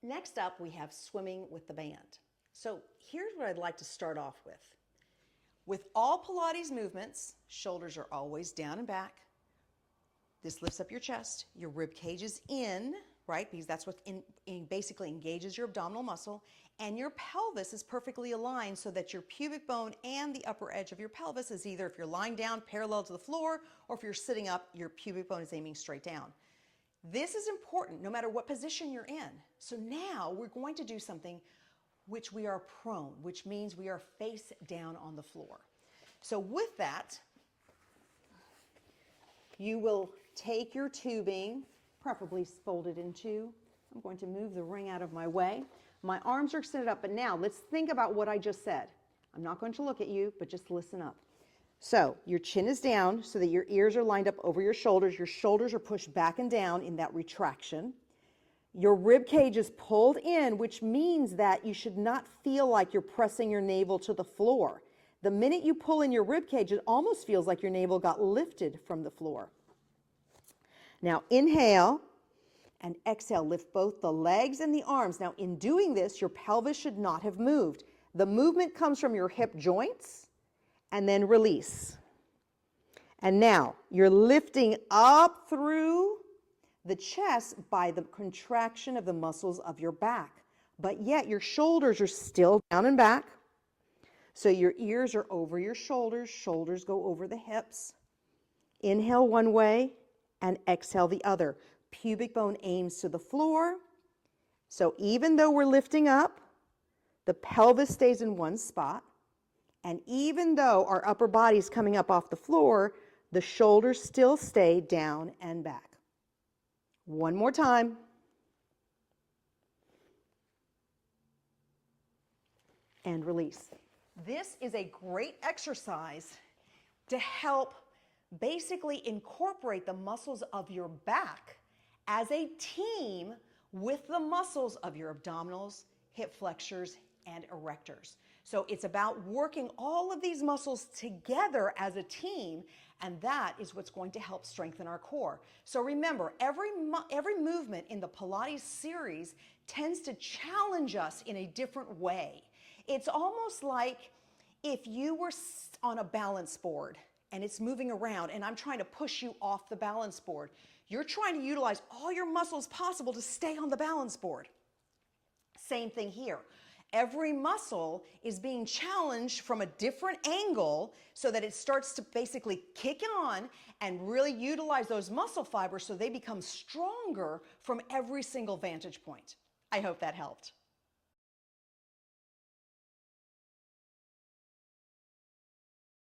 Next up, we have swimming with the band. So here's what I'd like to start off with. With all Pilates movements, shoulders are always down and back. This lifts up your chest, your rib cage is in, right? Because that's what basically engages your abdominal muscle, and your pelvis is perfectly aligned so that your pubic bone and the upper edge of your pelvis is either, if you're lying down, parallel to the floor, or if you're sitting up, your pubic bone is aiming straight down. This is important no matter what position you're in. So now we're going to do something which we are prone, which means we are face down on the floor. So with that, you will take your tubing, preferably folded in two. I'm going to move the ring out of my way. My arms are extended up, but now let's think about what I just said. I'm not going to look at you, but just listen up. So your chin is down so that your ears are lined up over your shoulders. Your shoulders are pushed back and down in that retraction. Your rib cage is pulled in, which means that you should not feel like you're pressing your navel to the floor. The minute you pull in your rib cage, it almost feels like your navel got lifted from the floor. Now inhale and exhale. Lift both the legs and the arms. Now in doing this, your pelvis should not have moved. The movement comes from your hip joints and then release. And now you're lifting up through the chest by the contraction of the muscles of your back. But yet your shoulders are still down and back. So your ears are over your shoulders. Shoulders go over the hips. Inhale one way and exhale the other. Pubic bone aims to the floor. So even though we're lifting up, the pelvis stays in one spot. And even though our upper body is coming up off the floor, the shoulders still stay down and back. One more time. And release. This is a great exercise to help basically incorporate the muscles of your back as a team with the muscles of your abdominals, hip flexors, and erectors. So it's about working all of these muscles together as a team, and that is what's going to help strengthen our core. So remember, every movement in the Pilates series tends to challenge us in a different way. It's almost like if you were on a balance board and it's moving around and I'm trying to push you off the balance board. You're trying to utilize all your muscles possible to stay on the balance board. Same thing here. Every muscle is being challenged from a different angle so that it starts to basically kick on and really utilize those muscle fibers so they become stronger from every single vantage point. I hope that helped.